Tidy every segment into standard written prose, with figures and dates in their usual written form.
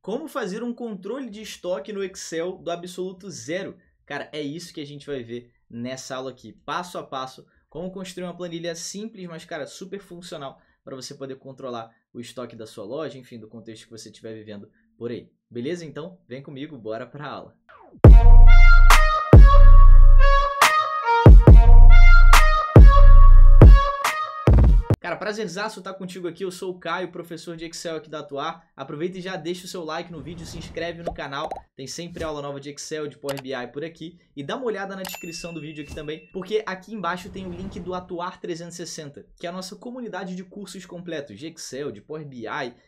como fazer um controle de estoque no Excel do absoluto zero. Cara, é isso que a gente vai ver nessa aula aqui, passo a passo, como construir uma planilha simples, mas, cara, super funcional para você poder controlar o estoque da sua loja, enfim, do contexto que você estiver vivendo por aí. Beleza? Então, vem comigo, bora para a aula. Cara, prazerzaço estar contigo aqui, eu sou o Caio, professor de Excel aqui da Atuar. Aproveita e já deixa o seu like no vídeo, se inscreve no canal, tem sempre aula nova de Excel, de Power BI por aqui. E dá uma olhada na descrição do vídeo aqui também, porque aqui embaixo tem o link do Atuar 360, que é a nossa comunidade de cursos completos de Excel, de Power BI.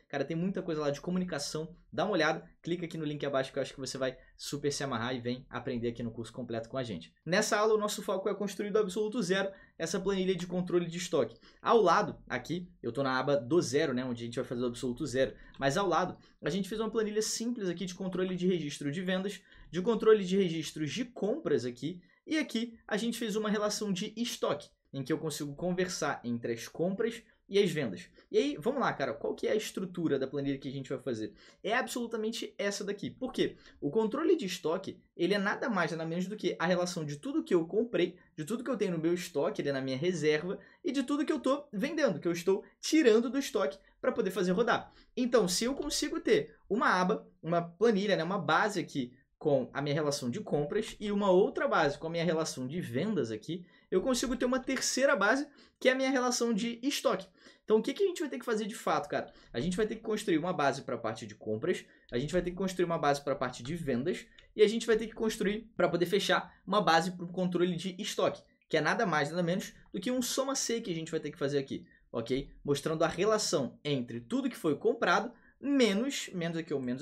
Cara, tem muita coisa lá de comunicação, dá uma olhada, clica aqui no link abaixo que eu acho que você vai super se amarrar e vem aprender aqui no curso completo com a gente. Nessa aula o nosso foco é construir do absoluto zero essa planilha de controle de estoque. Ao lado, aqui, eu estou na aba do zero, né, onde a gente vai fazer o absoluto zero, mas ao lado a gente fez uma planilha simples aqui de controle de registro de vendas, de controle de registros de compras aqui, e aqui a gente fez uma relação de estoque, em que eu consigo conversar entre as compras e as vendas. E aí, vamos lá, cara, qual que é a estrutura da planilha que a gente vai fazer? É absolutamente essa daqui. Por quê? O controle de estoque, ele é nada mais, nada menos do que a relação de tudo que eu comprei, de tudo que eu tenho no meu estoque, ele é na minha reserva, e de tudo que eu estou vendendo, que eu estou tirando do estoque para poder fazer rodar. Então, se eu consigo ter uma aba, uma planilha, né, uma base aqui com a minha relação de compras e uma outra base com a minha relação de vendas aqui, eu consigo ter uma terceira base, que é a minha relação de estoque. Então, o que a gente vai ter que fazer de fato, cara? A gente vai ter que construir uma base para a parte de compras, a gente vai ter que construir uma base para a parte de vendas e a gente vai ter que construir, para poder fechar, uma base para o controle de estoque, que é nada mais, nada menos do que um soma-C que a gente vai ter que fazer aqui, ok? Mostrando a relação entre tudo que foi comprado, menos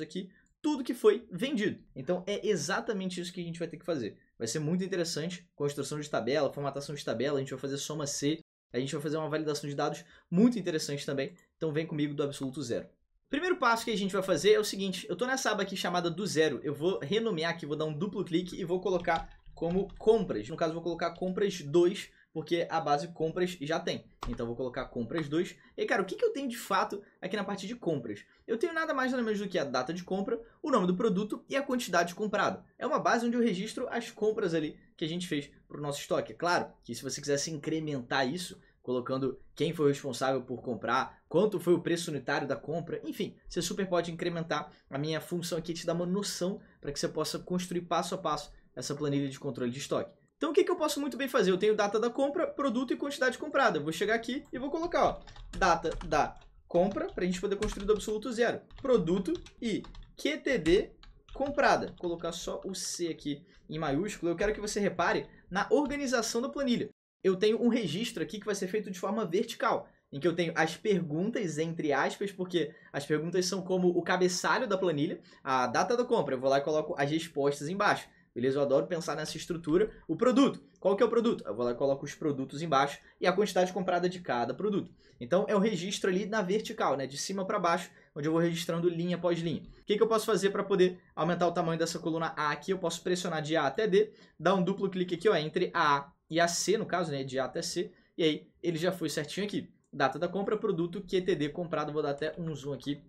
aqui, tudo que foi vendido. Então, é exatamente isso que a gente vai ter que fazer. Vai ser muito interessante, construção de tabela, formatação de tabela, a gente vai fazer soma-C, a gente vai fazer uma validação de dados muito interessante também, então vem comigo do absoluto zero. Primeiro passo que a gente vai fazer é o seguinte, eu estou nessa aba aqui chamada do zero, eu vou renomear aqui, vou dar um duplo clique e vou colocar como compras, no caso vou colocar compras 2, porque a base compras já tem. Então vou colocar compras 2. E cara, o que eu tenho de fato aqui na parte de compras? Eu tenho nada mais nada menos do que a data de compra, o nome do produto e a quantidade comprada. É uma base onde eu registro as compras ali que a gente fez para o nosso estoque. É claro que se você quisesse incrementar isso, colocando quem foi o responsável por comprar, quanto foi o preço unitário da compra, enfim, você super pode incrementar. A minha função aqui é te dar uma noção para que você possa construir passo a passo essa planilha de controle de estoque. Então o que eu posso muito bem fazer? Eu tenho data da compra, produto e quantidade comprada. Eu vou chegar aqui e vou colocar, ó, data da compra, para a gente poder construir do absoluto zero. Produto e QTD comprada. Vou colocar só o C aqui em maiúsculo. Eu quero que você repare na organização da planilha. Eu tenho um registro aqui que vai ser feito de forma vertical, em que eu tenho as perguntas, entre aspas, porque as perguntas são como o cabeçalho da planilha, a data da compra. Eu vou lá e coloco as respostas embaixo. Beleza? Eu adoro pensar nessa estrutura. O produto. Qual que é o produto? Eu vou lá e coloco os produtos embaixo e a quantidade comprada de cada produto. Então, é o registro ali na vertical, né? De cima para baixo, onde eu vou registrando linha após linha. O que eu posso fazer para poder aumentar o tamanho dessa coluna A aqui? Eu posso pressionar de A até D, dar um duplo clique aqui, ó, entre A e a C, no caso, né? De A até C. E aí, ele já foi certinho aqui. Data da compra, produto, QTD comprado. Vou dar até um zoom aqui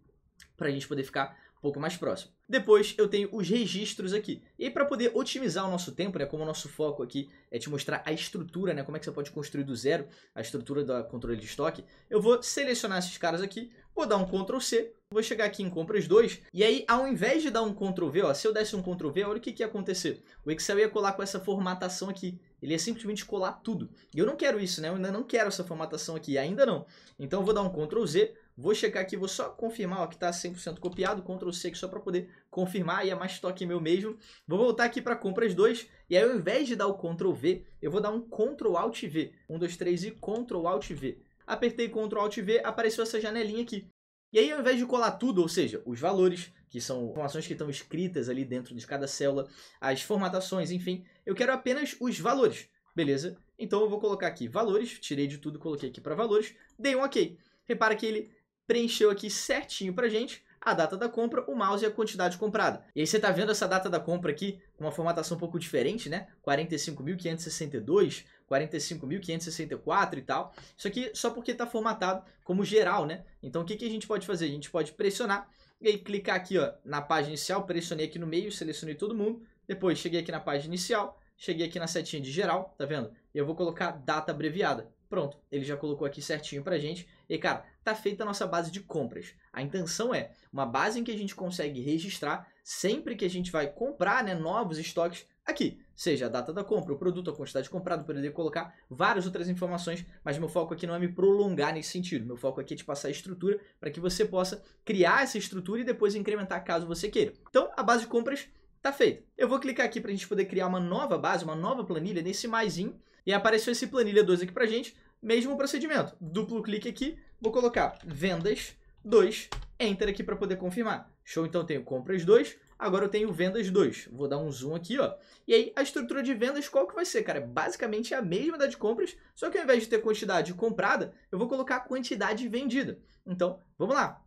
para a gente poder ficar um pouco mais próximo. Depois eu tenho os registros aqui. E aí, para poder otimizar o nosso tempo, né, como o nosso foco aqui é te mostrar a estrutura, né, como é que você pode construir do zero a estrutura do controle de estoque, eu vou selecionar esses caras aqui, vou dar um Ctrl C, vou chegar aqui em compras 2, e aí ao invés de dar um Ctrl V, ó, se eu desse um Ctrl V, olha o que ia acontecer. O Excel ia colar com essa formatação aqui, ele ia simplesmente colar tudo. E eu não quero isso, né, eu ainda não quero essa formatação aqui, ainda não. Então eu vou dar um Ctrl Z, vou checar aqui, vou só confirmar ó, que está 100% copiado, Ctrl C aqui só para poder confirmar, e é mais toque meu mesmo. Vou voltar aqui para compras 2, e aí ao invés de dar o Ctrl V, eu vou dar um Ctrl Alt V. 1, 2, 3 e Ctrl Alt V. Apertei Ctrl Alt V, apareceu essa janelinha aqui. E aí ao invés de colar tudo, ou seja, os valores, que são informações que estão escritas ali dentro de cada célula, as formatações, enfim, eu quero apenas os valores, beleza? Então eu vou colocar aqui valores, tirei de tudo, coloquei aqui para valores, dei um OK. Repara que ele preencheu aqui certinho pra gente a data da compra, o mouse e a quantidade comprada. E aí você tá vendo essa data da compra aqui com uma formatação um pouco diferente, né? 45.562, 45.564 e tal. Isso aqui só porque tá formatado como geral, né? Então o que a gente pode fazer? A gente pode pressionar e aí clicar aqui ó, na página inicial, pressionei aqui no meio, selecionei todo mundo, depois cheguei aqui na página inicial, cheguei aqui na setinha de geral, tá vendo? E eu vou colocar data abreviada. Pronto, ele já colocou aqui certinho pra gente. E cara, tá feita a nossa base de compras. A intenção é uma base em que a gente consegue registrar sempre que a gente vai comprar, né, novos estoques aqui. Seja a data da compra, o produto, a quantidade comprada, para poder colocar várias outras informações. Mas meu foco aqui não é me prolongar nesse sentido. Meu foco aqui é te passar a estrutura para que você possa criar essa estrutura e depois incrementar caso você queira. Então, a base de compras tá feita. Eu vou clicar aqui para a gente poder criar uma nova base, uma nova planilha nesse maisinho. E apareceu esse planilha 2 aqui pra gente. Mesmo procedimento. Duplo clique aqui. Vou colocar vendas 2. Enter aqui para poder confirmar. Show, então eu tenho compras 2. Agora eu tenho vendas 2. Vou dar um zoom aqui, ó. E aí a estrutura de vendas qual que vai ser, cara? Basicamente é a mesma da de compras. Só que ao invés de ter quantidade comprada, eu vou colocar quantidade vendida. Então, vamos lá.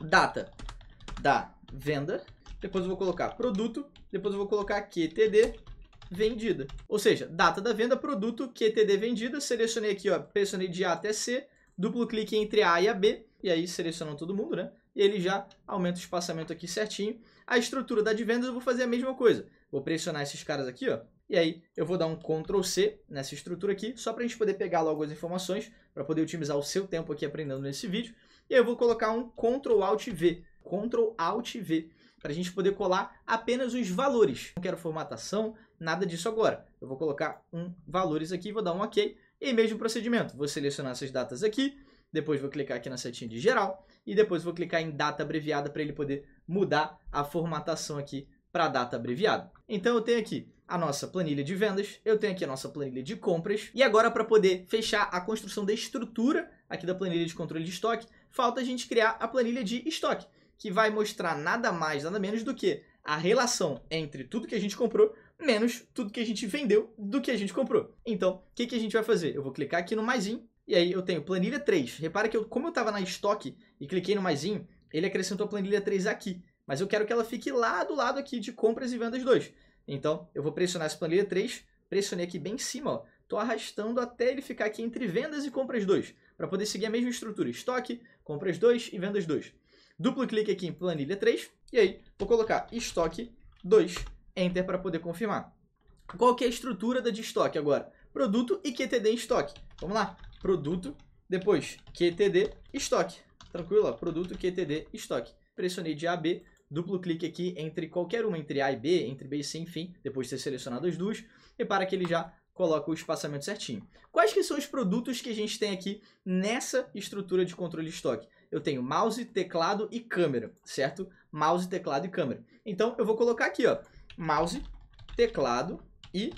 Data da venda. Depois eu vou colocar produto. Depois eu vou colocar QTD vendida. Ou seja, data da venda, produto, QTD vendida. Selecionei aqui, ó, pressionei de A até C, duplo clique entre A e a B, e aí selecionando todo mundo, né? E ele já aumenta o espaçamento aqui certinho. A estrutura da de vendas eu vou fazer a mesma coisa. Vou pressionar esses caras aqui, ó, e aí eu vou dar um Ctrl C nessa estrutura aqui, só para a gente poder pegar logo as informações, para poder otimizar o seu tempo aqui aprendendo nesse vídeo. E aí eu vou colocar um Ctrl Alt V, Ctrl Alt V, para a gente poder colar apenas os valores. Não quero formatação, nada disso agora. Eu vou colocar valores aqui, vou dar um OK. E mesmo procedimento, vou selecionar essas datas aqui, depois vou clicar aqui na setinha de geral e depois vou clicar em data abreviada para ele poder mudar a formatação aqui para data abreviada. Então eu tenho aqui a nossa planilha de vendas, eu tenho aqui a nossa planilha de compras e agora para poder fechar a construção da estrutura aqui da planilha de controle de estoque, falta a gente criar a planilha de estoque, que vai mostrar nada mais, nada menos do que a relação entre tudo que a gente comprou menos tudo que a gente vendeu do que a gente comprou. Então, o que a gente vai fazer? Eu vou clicar aqui no maisinho e aí eu tenho planilha 3. Repara que como eu estava na estoque e cliquei no maisinho, ele acrescentou a planilha 3 aqui. Mas eu quero que ela fique lá do lado aqui de compras e vendas 2. Então, eu vou pressionar essa planilha 3, pressionei aqui bem em cima, ó. Tô arrastando até ele ficar aqui entre vendas e compras 2, para poder seguir a mesma estrutura. Estoque, compras 2 e vendas 2. Duplo clique aqui em planilha 3 e aí vou colocar estoque 2, enter para poder confirmar. Qual que é a estrutura da de estoque agora? Produto e QTD em estoque. Vamos lá, produto, depois QTD, estoque. Tranquilo, ó, produto, QTD, estoque. Pressionei de A a B, duplo clique aqui entre qualquer uma, entre A e B, entre B e C, enfim, depois de ter selecionado as duas, repara que ele já coloca o espaçamento certinho. Quais que são os produtos que a gente tem aqui nessa estrutura de controle de estoque? Eu tenho mouse, teclado e câmera, certo? Mouse, teclado e câmera. Então, eu vou colocar aqui, ó, mouse, teclado e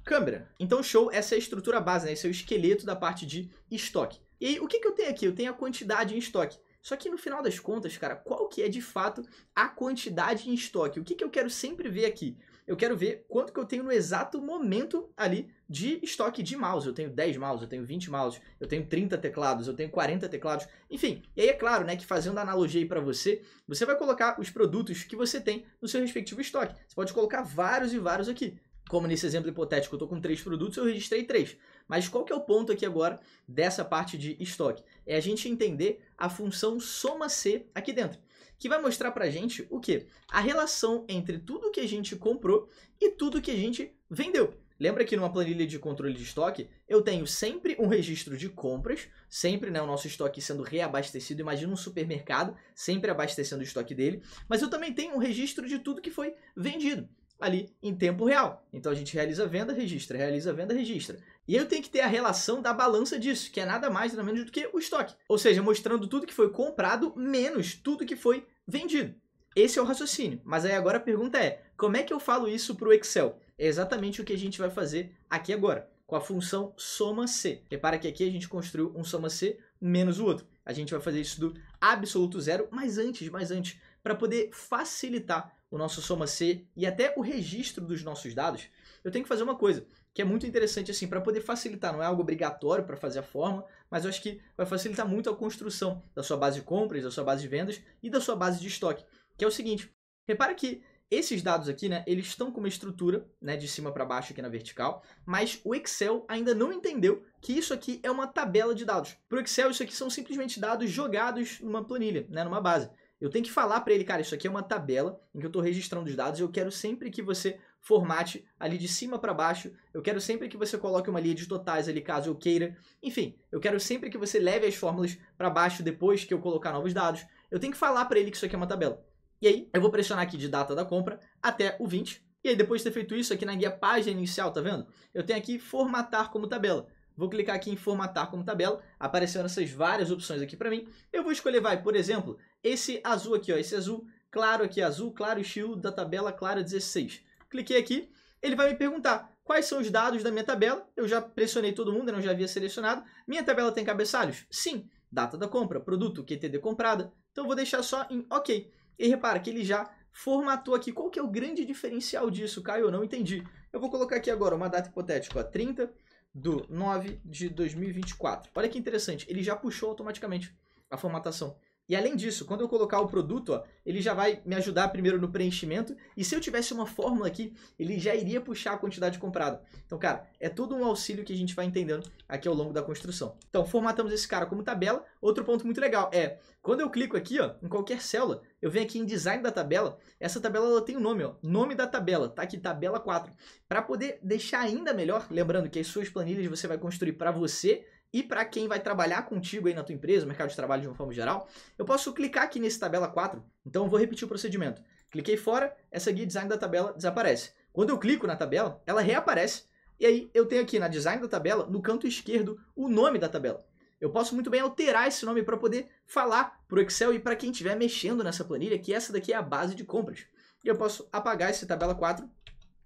câmera. Então, show, essa é a estrutura base, né? Esse é o esqueleto da parte de estoque. E aí, o que eu tenho aqui? Eu tenho a quantidade em estoque. Só que no final das contas, cara, qual que é de fato a quantidade em estoque? O que eu quero sempre ver aqui? Eu quero ver quanto que eu tenho no exato momento ali de estoque de mouse. Eu tenho 10 mouse, eu tenho 20 mouse, eu tenho 30 teclados, eu tenho 40 teclados, enfim. E aí é claro, né, que fazendo a analogia aí para você, você vai colocar os produtos que você tem no seu respectivo estoque. Você pode colocar vários e vários aqui. Como nesse exemplo hipotético, eu estou com 3 produtos, eu registrei 3. Mas qual que é o ponto aqui agora dessa parte de estoque? É a gente entender a função soma-C aqui dentro, que vai mostrar pra gente o quê? A relação entre tudo que a gente comprou e tudo que a gente vendeu. Lembra que numa planilha de controle de estoque, eu tenho sempre um registro de compras, sempre, né, o nosso estoque sendo reabastecido. Imagina um supermercado sempre abastecendo o estoque dele, mas eu também tenho um registro de tudo que foi vendido ali em tempo real. Então a gente realiza a venda, registra, realiza a venda, registra. E eu tenho que ter a relação da balança disso, que é nada mais, nada menos do que o estoque. Ou seja, mostrando tudo que foi comprado menos tudo que foi vendido. Esse é o raciocínio. Mas aí agora a pergunta é, como é que eu falo isso para o Excel? É exatamente o que a gente vai fazer aqui agora, com a função soma-C. Repara que aqui a gente construiu um soma-C menos o outro. A gente vai fazer isso do absoluto zero, mas antes, para poder facilitar o nosso soma-C e até o registro dos nossos dados, eu tenho que fazer uma coisa que é muito interessante assim, para poder facilitar, não é algo obrigatório para fazer a fórmula, mas eu acho que vai facilitar muito a construção da sua base de compras, da sua base de vendas e da sua base de estoque, que é o seguinte, repara que esses dados aqui, né, eles estão com uma estrutura, né, de cima para baixo aqui na vertical, mas o Excel ainda não entendeu que isso aqui é uma tabela de dados. Para o Excel, isso aqui são simplesmente dados jogados numa planilha, né, numa base. Eu tenho que falar para ele, cara, isso aqui é uma tabela em que eu estou registrando os dados e eu quero sempre que você formate ali de cima para baixo, eu quero sempre que você coloque uma linha de totais ali caso eu queira, enfim, eu quero sempre que você leve as fórmulas para baixo depois que eu colocar novos dados, eu tenho que falar para ele que isso aqui é uma tabela. E aí eu vou pressionar aqui de data da compra até o 20, e aí depois de ter feito isso aqui na guia página inicial, tá vendo? Eu tenho aqui formatar como tabela. Vou clicar aqui em formatar como tabela, aparecendo essas várias opções aqui para mim. Eu vou escolher, por exemplo, esse azul aqui, ó, esse azul claro aqui, azul claro, estilo da tabela clara 16. Cliquei aqui, ele vai me perguntar quais são os dados da minha tabela. Eu já pressionei todo mundo, eu não já havia selecionado. Minha tabela tem cabeçalhos? Sim. Data da compra, produto, QTD comprada. Então eu vou deixar só em OK. E repara que ele já formatou aqui. Qual que é o grande diferencial disso, Caio? Eu não entendi. Eu vou colocar aqui agora uma data hipotética, ó, 30/9/2024. Olha que interessante, ele já puxou automaticamente a formatação. E além disso, quando eu colocar o produto, ó, ele já vai me ajudar primeiro no preenchimento. E se eu tivesse uma fórmula aqui, ele já iria puxar a quantidade comprada. Então, cara, é todo um auxílio que a gente vai entendendo aqui ao longo da construção. Então, formatamos esse cara como tabela. Outro ponto muito legal é, quando eu clico aqui, ó, em qualquer célula, eu venho aqui em design da tabela. Essa tabela ela tem um nome, ó, nome da tabela, tá aqui, tabela 4. Para poder deixar ainda melhor, lembrando que as suas planilhas você vai construir para você e para quem vai trabalhar contigo aí na tua empresa, mercado de trabalho de uma forma geral, eu posso clicar aqui nesse tabela 4. Então eu vou repetir o procedimento. Cliquei fora, essa guia design da tabela desaparece. Quando eu clico na tabela, ela reaparece. E aí eu tenho aqui na design da tabela, no canto esquerdo, o nome da tabela. Eu posso muito bem alterar esse nome para poder falar para o Excel e para quem estiver mexendo nessa planilha que essa daqui é a base de compras. E eu posso apagar esse tabela 4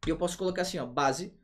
e eu posso colocar assim, ó, base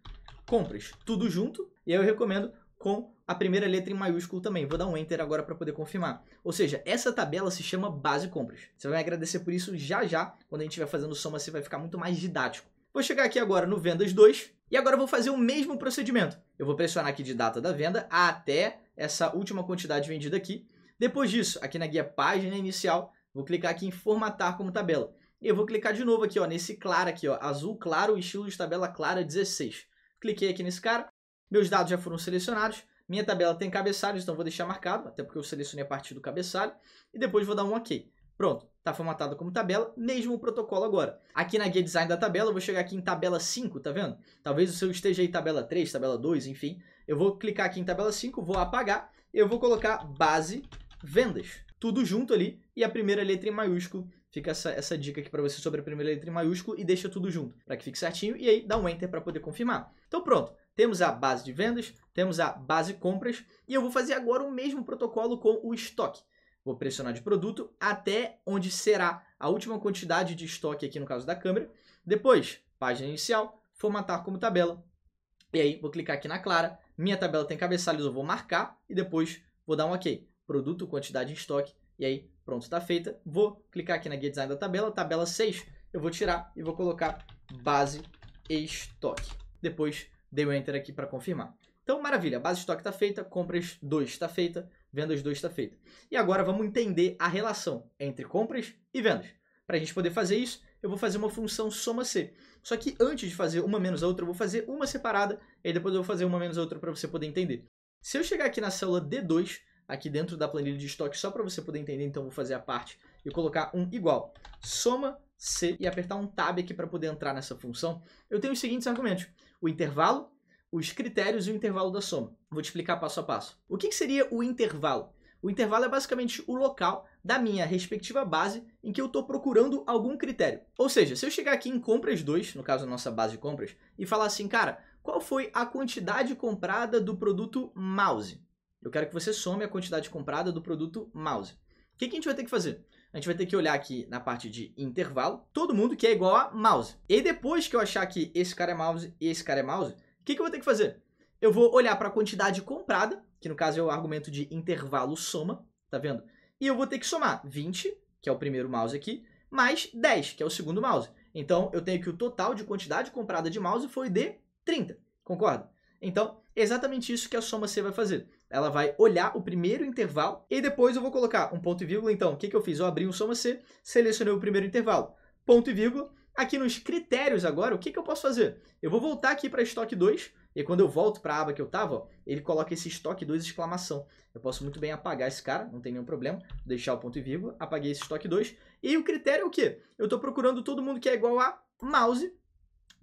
compras, tudo junto. E aí eu recomendo com a primeira letra em maiúsculo também. Vou dar um Enter agora para poder confirmar. Ou seja, essa tabela se chama base compras. Você vai agradecer por isso já já. Quando a gente estiver fazendo soma, você vai ficar muito mais didático. Vou chegar aqui agora no vendas 2 e agora eu vou fazer o mesmo procedimento. Eu vou pressionar aqui de data da venda até essa última quantidade vendida aqui. Depois disso, aqui na guia página inicial, vou clicar aqui em formatar como tabela. E eu vou clicar de novo aqui, ó, nesse claro aqui, ó, azul claro, estilo de tabela clara 16. Cliquei aqui nesse cara. Meus dados já foram selecionados. Minha tabela tem cabeçalhos, então vou deixar marcado, até porque eu selecionei a partir do cabeçalho. E depois vou dar um OK. Pronto, está formatado como tabela, mesmo o protocolo agora. Aqui na guia design da tabela, eu vou chegar aqui em tabela 5, tá vendo? Talvez o seu esteja aí tabela 3, tabela 2, enfim. Eu vou clicar aqui em tabela 5, vou apagar. Eu vou colocar base vendas. Tudo junto ali e a primeira letra em maiúsculo. Fica essa dica aqui para você sobre a primeira letra em maiúsculo e deixa tudo junto, para que fique certinho. E aí dá um Enter para poder confirmar. Então pronto. Temos a base de vendas, temos a base compras e eu vou fazer agora o mesmo protocolo com o estoque. Vou pressionar de produto até onde será a última quantidade de estoque aqui no caso da câmera. Depois, página inicial, formatar como tabela. E aí vou clicar aqui na clara, minha tabela tem cabeçalhos, eu vou marcar e depois vou dar um OK. Produto, quantidade em estoque e aí pronto, está feita. Vou clicar aqui na guia design da tabela, tabela 6, eu vou tirar e vou colocar base e estoque. Depois dei o Enter aqui para confirmar. Então, maravilha, a base de estoque está feita, compras 2 está feita, vendas 2 está feita. E agora vamos entender a relação entre compras e vendas. Para a gente poder fazer isso, eu vou fazer uma função soma-C. Só que antes de fazer uma menos a outra, eu vou fazer uma separada, e aí depois eu vou fazer uma menos a outra para você poder entender. Se eu chegar aqui na célula D2, aqui dentro da planilha de estoque, só para você poder entender, então eu vou fazer a parte e colocar um igual. Soma-C e apertar um Tab aqui para poder entrar nessa função, eu tenho os seguintes argumentos. O intervalo, os critérios e o intervalo da soma. Vou te explicar passo a passo. O que seria o intervalo? O intervalo é basicamente o local da minha respectiva base em que eu estou procurando algum critério. Ou seja, se eu chegar aqui em compras 2, no caso a nossa base de compras, e falar assim, cara, qual foi a quantidade comprada do produto mouse? Eu quero que você some a quantidade comprada do produto mouse. O que a gente vai ter que fazer? A gente vai ter que olhar aqui na parte de intervalo, todo mundo que é igual a mouse. E depois que eu achar que esse cara é mouse e esse cara é mouse, o que eu vou ter que fazer? Eu vou olhar para a quantidade comprada, que no caso é o argumento de intervalo soma, tá vendo? E eu vou ter que somar 20, que é o primeiro mouse aqui, mais 10, que é o segundo mouse. Então eu tenho que o total de quantidade comprada de mouse foi de 30, concorda? Então, é exatamente isso que a soma-C vai fazer. Ela vai olhar o primeiro intervalo e depois eu vou colocar um ponto e vírgula. Então, o que eu fiz? Eu abri um soma-C, selecionei o primeiro intervalo, ponto e vírgula, Aqui nos critérios agora, o que eu posso fazer? Eu vou voltar aqui para estoque 2, e quando eu volto para a aba que eu estava, ó, ele coloca esse estoque 2 exclamação. Eu posso muito bem apagar esse cara, não tem nenhum problema, deixar o ponto e vírgula, apaguei esse estoque 2. E o critério é o quê? Eu estou procurando todo mundo que é igual a mouse,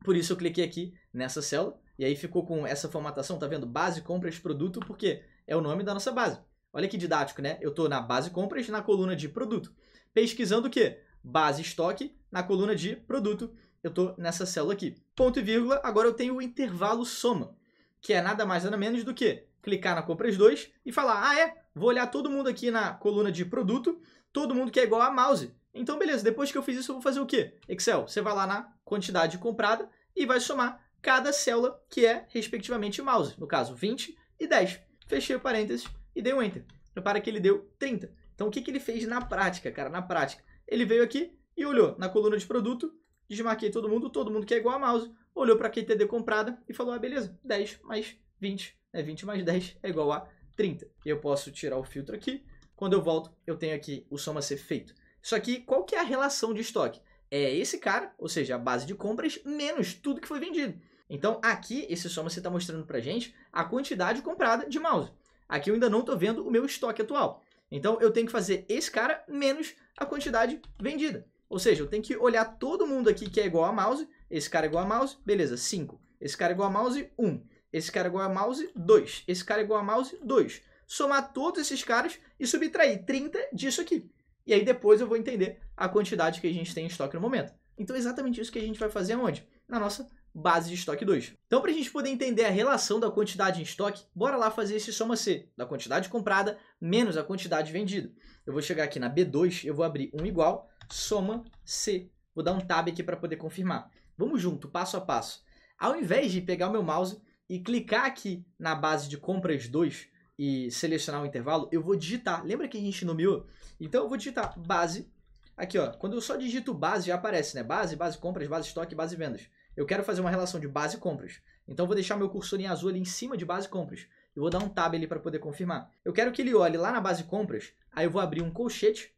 por isso eu cliquei aqui nessa célula, e aí ficou com essa formatação, tá vendo? Base, compras, produto, porque é o nome da nossa base. Olha que didático, né? Eu estou na base compras, na coluna de produto. Pesquisando o quê? Base estoque, na coluna de produto. Eu estou nessa célula aqui. Ponto e vírgula, agora eu tenho o intervalo soma, que é nada mais nada menos do que clicar na compras 2 e falar, vou olhar todo mundo aqui na coluna de produto, todo mundo que é igual a mouse. Então, beleza, depois que eu fiz isso, eu vou fazer o quê? Excel, você vai lá na quantidade comprada e vai somar cada célula que é, respectivamente, mouse. No caso, 20 e 10. Fechei o parênteses e dei um Enter. Repara que ele deu 30. Então, o que ele fez na prática, cara? Na prática, ele veio aqui e olhou na coluna de produto, desmarquei todo mundo que é igual a mouse, olhou para a QTD comprada e falou, beleza, 10 mais 20, 20 mais 10 é igual a 30. Eu posso tirar o filtro aqui, quando eu volto, eu tenho aqui o soma ser feito. Isso aqui, qual que é a relação de estoque? É esse cara, ou seja, a base de compras, menos tudo que foi vendido. Então, aqui, esse soma está mostrando para a gente a quantidade comprada de mouse. Aqui eu ainda não estou vendo o meu estoque atual. Então, eu tenho que fazer esse cara menos a quantidade vendida. Ou seja, eu tenho que olhar todo mundo aqui que é igual a mouse. Esse cara é igual a mouse, beleza, 5. Esse cara é igual a mouse, 1. Esse cara é igual a mouse, 2. Esse cara é igual a mouse, 2. Somar todos esses caras e subtrair 30 disso aqui. E aí depois eu vou entender a quantidade que a gente tem em estoque no momento. Então é exatamente isso que a gente vai fazer aonde? Na nossa base de estoque 2. Então, para a gente poder entender a relação da quantidade em estoque, bora lá fazer esse soma C, da quantidade comprada menos a quantidade vendida. Eu vou chegar aqui na B2, eu vou abrir um igual, soma C. Vou dar um tab aqui para poder confirmar. Vamos junto, passo a passo. Ao invés de pegar o meu mouse e clicar aqui na base de compras 2 e selecionar o intervalo, eu vou digitar. Lembra que a gente nomeou? Então eu vou digitar base. Aqui, ó, quando eu só digito base, já aparece, né? Base, base compras, base estoque, base vendas. Eu quero fazer uma relação de base e compras. Então eu vou deixar meu cursor em azul ali em cima de base e compras. Eu vou dar um tab ali para poder confirmar. Eu quero que ele olhe lá na base compras, aí eu vou abrir um colchete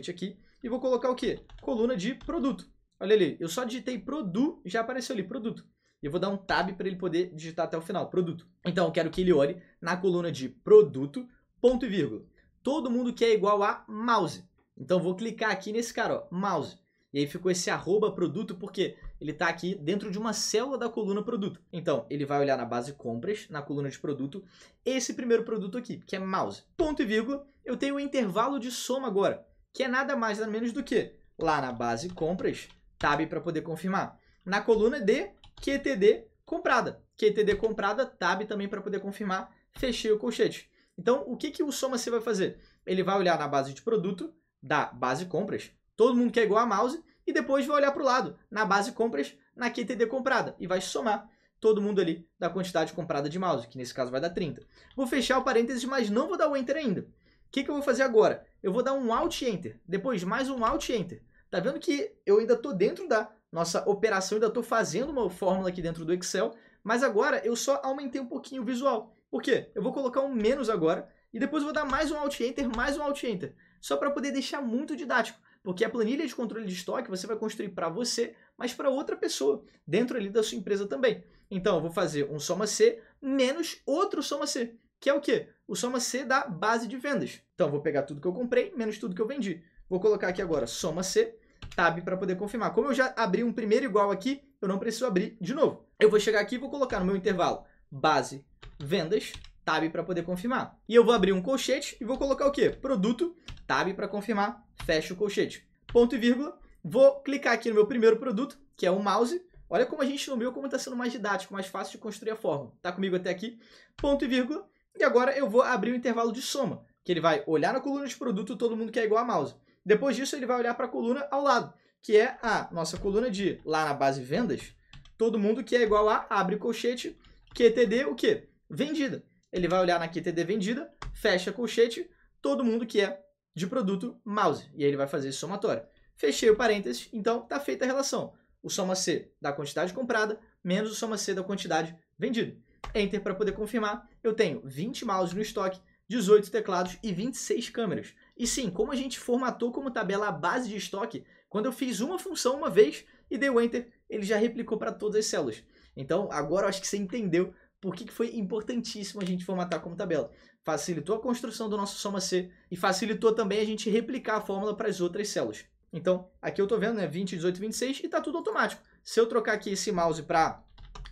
aqui e vou colocar o quê? Coluna de produto. Olha ali, eu só digitei produto, já apareceu ali, produto. E eu vou dar um tab para ele poder digitar até o final, produto. Então eu quero que ele olhe na coluna de produto, ponto e vírgula. Todo mundo que é igual a mouse. Então eu vou clicar aqui nesse cara, ó, mouse. E aí ficou esse arroba produto porque ele está aqui dentro de uma célula da coluna produto. Então, ele vai olhar na base compras, na coluna de produto, esse primeiro produto aqui, que é mouse. Ponto e vírgula, eu tenho o intervalo de soma agora, que é nada mais nada menos do que lá na base compras, tab para poder confirmar. Na coluna de QTD comprada. QTD comprada, tab também para poder confirmar. Fechei o colchete. Então, o que o soma C vai fazer? Ele vai olhar na base de produto, da base compras, todo mundo que é igual a mouse, e depois vai olhar para o lado, na base compras, na QTD comprada, e vai somar todo mundo ali da quantidade comprada de mouse, que nesse caso vai dar 30. Vou fechar o parênteses, mas não vou dar o Enter ainda. O que eu vou fazer agora? Eu vou dar um Alt Enter, depois mais um Alt Enter. Tá vendo que eu ainda estou dentro da nossa operação, ainda estou fazendo uma fórmula aqui dentro do Excel, mas agora eu só aumentei um pouquinho o visual. Por quê? Eu vou colocar um menos agora, e depois eu vou dar mais um Alt Enter, mais um Alt Enter, só para poder deixar muito didático. Porque a planilha de controle de estoque você vai construir para você, mas para outra pessoa, dentro ali da sua empresa também. Então, eu vou fazer um soma C menos outro soma C, que é o quê? O soma C da base de vendas. Então, eu vou pegar tudo que eu comprei, menos tudo que eu vendi. Vou colocar aqui agora soma C, tab para poder confirmar. Como eu já abri um primeiro igual aqui, eu não preciso abrir de novo. Eu vou chegar aqui e vou colocar no meu intervalo base, vendas, tab para poder confirmar. E eu vou abrir um colchete e vou colocar o quê? Produto, tab para confirmar, fecho o colchete. Ponto e vírgula, vou clicar aqui no meu primeiro produto, que é o mouse. Olha como a gente nomeou, como está sendo mais didático, mais fácil de construir a fórmula. Tá comigo até aqui? Ponto e vírgula. E agora eu vou abrir o intervalo de soma, que ele vai olhar na coluna de produto todo mundo que é igual a mouse. Depois disso, ele vai olhar para a coluna ao lado, que é a nossa coluna de, lá na base vendas, todo mundo que é igual a, abre colchete, QTD, o quê? Vendida. Ele vai olhar na QTD vendida, fecha colchete, todo mundo que é de produto mouse. E aí ele vai fazer esse somatório. Fechei o parênteses, então está feita a relação. O soma C da quantidade comprada menos o soma C da quantidade vendida. Enter para poder confirmar. Eu tenho 20 mouses no estoque, 18 teclados e 26 câmeras. E sim, como a gente formatou como tabela a base de estoque, Quando eu fiz uma função uma vez e dei o Enter, ele já replicou para todas as células. Então, agora eu acho que você entendeu por que foi importantíssimo a gente formatar como tabela. Facilitou a construção do nosso soma C e facilitou também a gente replicar a fórmula para as outras células. Então, aqui eu estou vendo, né, 20, 18, 26 e está tudo automático. Se eu trocar aqui esse mouse para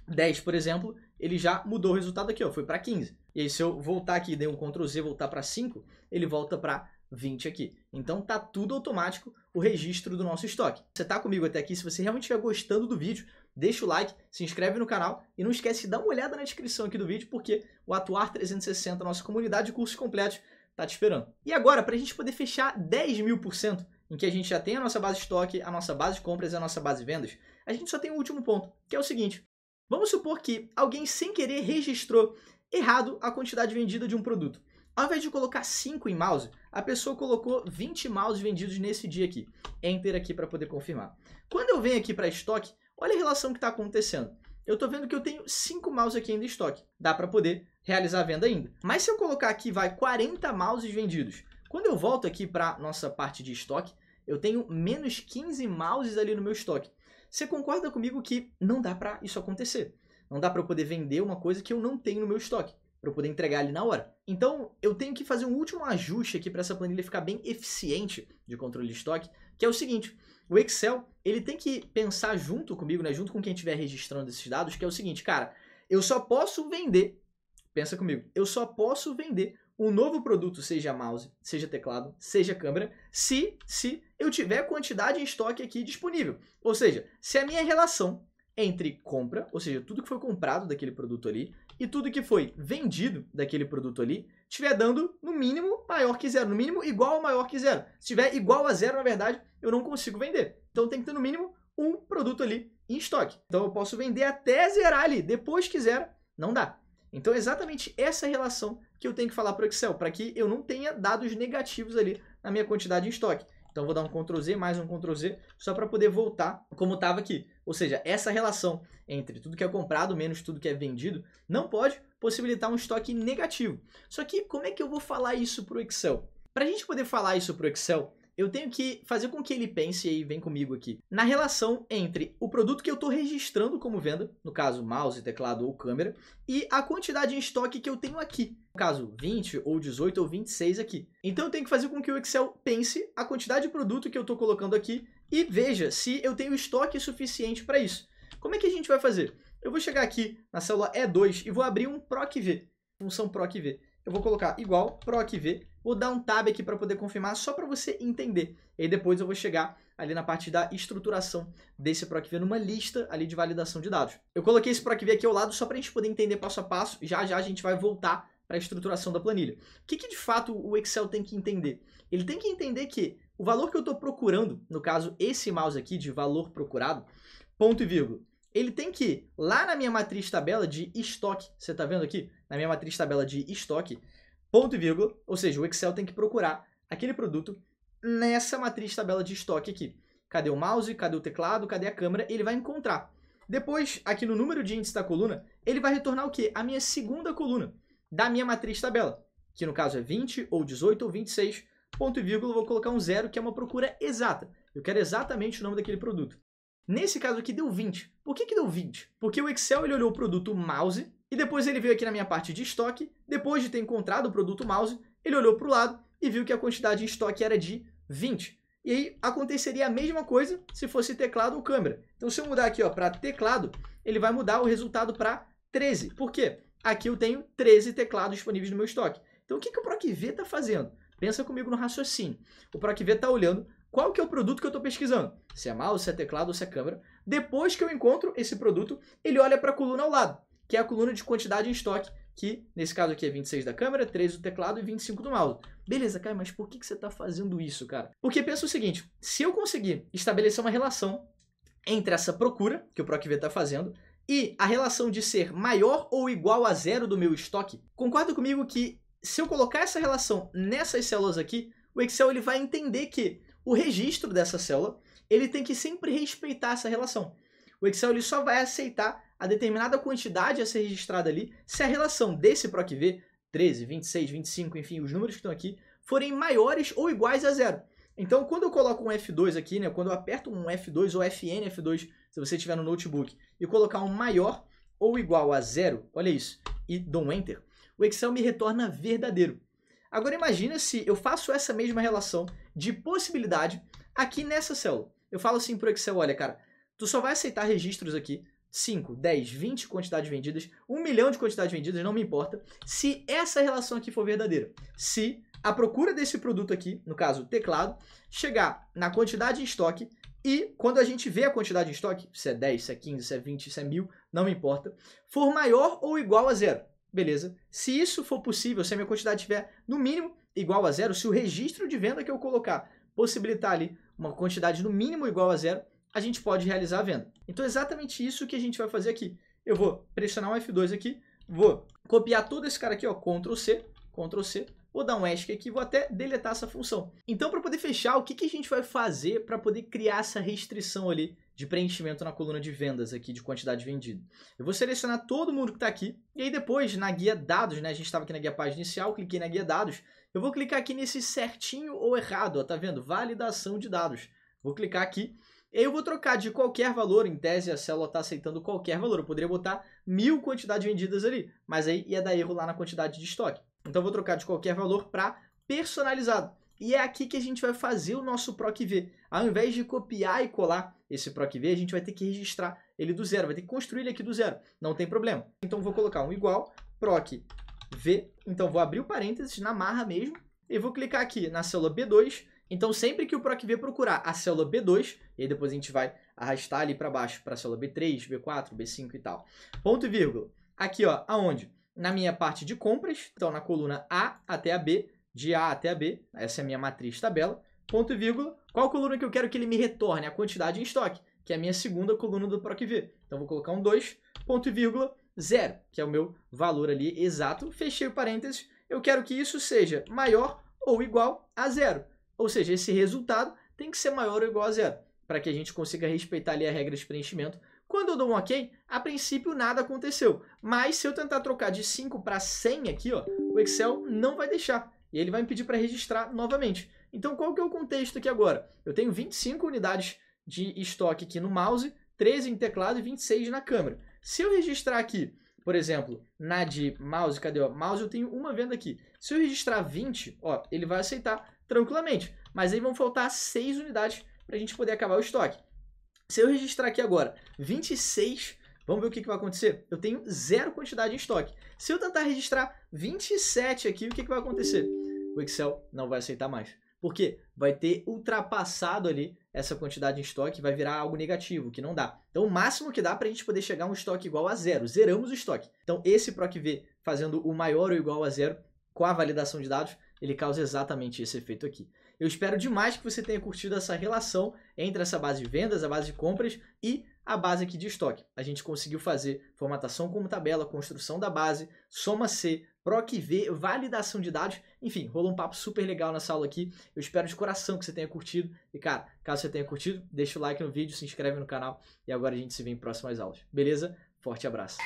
10, por exemplo, ele já mudou o resultado aqui, ó, foi para 15. E aí, se eu voltar aqui, dei um Ctrl Z, voltar para 5, ele volta para 20 aqui. Então, tá tudo automático o registro do nosso estoque. Você tá comigo até aqui? Se você realmente estiver gostando do vídeo, deixa o like, se inscreve no canal e não esquece de dar uma olhada na descrição aqui do vídeo, porque o Atuar 360, nossa comunidade de cursos completos, tá te esperando. E agora, para a gente poder fechar 10.000%, em que a gente já tem a nossa base de estoque, a nossa base de compras e a nossa base de vendas, a gente só tem um último ponto, que é o seguinte. Vamos supor que alguém sem querer registrou errado a quantidade vendida de um produto. Ao invés de colocar 5 em mouse, a pessoa colocou 20 mouse vendidos nesse dia aqui. Enter aqui para poder confirmar. Quando eu venho aqui para estoque, olha a relação que está acontecendo. Eu estou vendo que eu tenho 5 mouse aqui ainda em estoque. Dá para poder realizar a venda ainda. Mas se eu colocar aqui, vai 40 mouses vendidos. Quando eu volto aqui para nossa parte de estoque, eu tenho menos 15 mouses ali no meu estoque. Você concorda comigo que não dá para isso acontecer? Não dá para eu poder vender uma coisa que eu não tenho no meu estoque, para eu poder entregar ali na hora. Então, eu tenho que fazer um último ajuste aqui para essa planilha ficar bem eficiente de controle de estoque, que é o seguinte. O Excel, ele tem que pensar junto comigo, né, junto com quem estiver registrando esses dados, que é o seguinte, cara, eu só posso vender, pensa comigo, eu só posso vender um novo produto, seja mouse, seja teclado, seja câmera, se eu tiver quantidade em estoque aqui disponível. Ou seja, se a minha relação entre compra, ou seja, tudo que foi comprado daquele produto ali, e tudo que foi vendido daquele produto ali, estiver dando no mínimo maior que zero, no mínimo igual ou maior que zero. Se estiver igual a zero, na verdade, eu não consigo vender. Então tem que ter no mínimo um produto ali em estoque. Então eu posso vender até zerar ali, depois que zera, não dá. Então é exatamente essa relação que eu tenho que falar para o Excel, para que eu não tenha dados negativos ali na minha quantidade em estoque. Então eu vou dar um Ctrl Z, mais um Ctrl Z, só para poder voltar como estava aqui. Ou seja, essa relação entre tudo que é comprado menos tudo que é vendido não pode possibilitar um estoque negativo. Só que como é que eu vou falar isso para o Excel? Para a gente poder falar isso para o Excel, eu tenho que fazer com que ele pense, e aí vem comigo aqui, na relação entre o produto que eu estou registrando como venda, no caso mouse, teclado ou câmera, e a quantidade em estoque que eu tenho aqui, no caso 20 ou 18 ou 26 aqui. Então eu tenho que fazer com que o Excel pense a quantidade de produto que eu estou colocando aqui e veja se eu tenho estoque suficiente para isso. Como é que a gente vai fazer? Eu vou chegar aqui na célula E2 e vou abrir um PROC-V, função PROC-V. Eu vou colocar igual PROC-V, vou dar um tab aqui para poder confirmar, só para você entender. E aí depois eu vou chegar ali na parte da estruturação desse PROC-V numa lista ali de validação de dados. Eu coloquei esse PROC-V aqui ao lado só para a gente poder entender passo a passo, já já a gente vai voltar para a estruturação da planilha. O que de fato o Excel tem que entender? Ele tem que entender que o valor que eu estou procurando, no caso esse mouse aqui de valor procurado, ponto e vírgula, ele tem que ir lá na minha matriz tabela de estoque, você está vendo aqui? Na minha matriz tabela de estoque, ponto e vírgula, ou seja, o Excel tem que procurar aquele produto nessa matriz tabela de estoque aqui. Cadê o mouse, cadê o teclado, cadê a câmera? Ele vai encontrar. Depois, aqui no número de índice da coluna, ele vai retornar o quê? A minha segunda coluna da minha matriz tabela, que no caso é 20, ou 18, ou 26, ponto e vírgula, eu vou colocar um zero, que é uma procura exata. Eu quero exatamente o nome daquele produto. Nesse caso aqui deu 20. Por que deu 20? Porque o Excel ele olhou o produto mouse e depois ele veio aqui na minha parte de estoque. Depois de ter encontrado o produto mouse, ele olhou para o lado e viu que a quantidade em estoque era de 20. E aí aconteceria a mesma coisa se fosse teclado ou câmera. Então se eu mudar aqui para teclado, ele vai mudar o resultado para 13. Por quê? Aqui eu tenho 13 teclados disponíveis no meu estoque. Então o que o PROC-V está fazendo? Pensa comigo no raciocínio. O PROC-V está olhando qual que é o produto que eu estou pesquisando. Se é mouse, se é teclado ou se é câmera. Depois que eu encontro esse produto, ele olha para a coluna ao lado, que é a coluna de quantidade em estoque, que nesse caso aqui é 26 da câmera, 13 do teclado e 25 do mouse. Beleza, Caio, mas por que você está fazendo isso, cara? Porque pensa o seguinte, se eu conseguir estabelecer uma relação entre essa procura que o PROC-V está fazendo e a relação de ser maior ou igual a zero do meu estoque, concorda comigo que se eu colocar essa relação nessas células aqui, o Excel ele vai entender que o registro dessa célula ele tem que sempre respeitar essa relação. O Excel ele só vai aceitar a determinada quantidade a ser registrada ali se a relação desse PROC-V, 13, 26, 25, enfim, os números que estão aqui, forem maiores ou iguais a zero. Então, quando eu coloco um F2 aqui, né, quando eu aperto um F2 ou FN F2, se você tiver no notebook, e colocar um maior ou igual a 0, olha isso, e dou um Enter, o Excel me retorna verdadeiro. Agora imagina se eu faço essa mesma relação de possibilidade aqui nessa célula. Eu falo assim para o Excel, olha cara, tu só vai aceitar registros aqui, 5, 10, 20 quantidades vendidas, 1 milhão de quantidades vendidas, não me importa, se essa relação aqui for verdadeira. Se a procura desse produto aqui, no caso teclado, chegar na quantidade em estoque e quando a gente vê a quantidade em estoque, se é 10, se é 15, se é 20, se é 1000, não me importa, for maior ou igual a 0. Beleza? Se isso for possível, se a minha quantidade estiver no mínimo igual a 0, se o registro de venda que eu colocar possibilitar ali uma quantidade no mínimo igual a 0, a gente pode realizar a venda. Então é exatamente isso que a gente vai fazer aqui. Eu vou pressionar um F2 aqui, vou copiar todo esse cara aqui, ó, Ctrl C, vou dar um ESC aqui, vou até deletar essa função. Então, para poder fechar, o que a gente vai fazer para poder criar essa restrição ali de preenchimento na coluna de vendas aqui, de quantidade vendida? Eu vou selecionar todo mundo que está aqui, e aí depois, na guia dados, né, a gente estava aqui na guia página inicial, cliquei na guia dados, eu vou clicar aqui nesse certinho ou errado, ó, tá vendo? Validação de dados. Vou clicar aqui, e aí eu vou trocar de qualquer valor, em tese a célula está aceitando qualquer valor, eu poderia botar 1000 quantidades vendidas ali, mas aí ia dar erro lá na quantidade de estoque. Então eu vou trocar de qualquer valor para personalizado. E é aqui que a gente vai fazer o nosso PROC-V. Ao invés de copiar e colar esse PROC-V, a gente vai ter que registrar ele do zero, vai ter que construir ele aqui do zero. Não tem problema. Então eu vou colocar um igual PROC-V. Então vou abrir o parênteses na marra mesmo e vou clicar aqui na célula B2. Então sempre que o PROC-V procurar a célula B2, e aí depois a gente vai arrastar ali para baixo para a célula B3, B4, B5 e tal. Ponto e vírgula. Aqui, ó, aonde? Na minha parte de compras, então na coluna A até a B, de A até a B, essa é a minha matriz tabela, ponto e vírgula, qual coluna que eu quero que ele me retorne? A quantidade em estoque, que é a minha segunda coluna do PROC-V. Então vou colocar um 2, ponto e vírgula, 0, que é o meu valor ali exato, fechei o parênteses, eu quero que isso seja maior ou igual a 0. Ou seja, esse resultado tem que ser maior ou igual a 0, para que a gente consiga respeitar ali a regra de preenchimento. Quando eu dou um OK, a princípio nada aconteceu. Mas se eu tentar trocar de 5 para 100 aqui, ó, o Excel não vai deixar. E ele vai me pedir para registrar novamente. Então qual que é o contexto aqui agora? Eu tenho 25 unidades de estoque aqui no mouse, 13 em teclado e 26 na câmera. Se eu registrar aqui, por exemplo, na de mouse, cadê? Ó? Mouse eu tenho uma venda aqui. Se eu registrar 20, ó, ele vai aceitar tranquilamente. Mas aí vão faltar 6 unidades para a gente poder acabar o estoque. Se eu registrar aqui agora 26, vamos ver o que vai acontecer? Eu tenho 0 quantidade em estoque. Se eu tentar registrar 27 aqui, o que vai acontecer? O Excel não vai aceitar mais. Por quê? Vai ter ultrapassado ali essa quantidade em estoque, vai virar algo negativo, que não dá. Então o máximo que dá para a gente poder chegar a um estoque igual a 0. Zeramos o estoque. Então esse PROC-V fazendo o maior ou igual a 0 com a validação de dados, ele causa exatamente esse efeito aqui. Eu espero demais que você tenha curtido essa relação entre essa base de vendas, a base de compras e a base aqui de estoque. A gente conseguiu fazer formatação como tabela, construção da base, soma C, PROC-V, validação de dados. Enfim, rolou um papo super legal nessa aula aqui. Eu espero de coração que você tenha curtido. E cara, caso você tenha curtido, deixa o like no vídeo, se inscreve no canal. E agora a gente se vê em próximas aulas. Beleza? Forte abraço.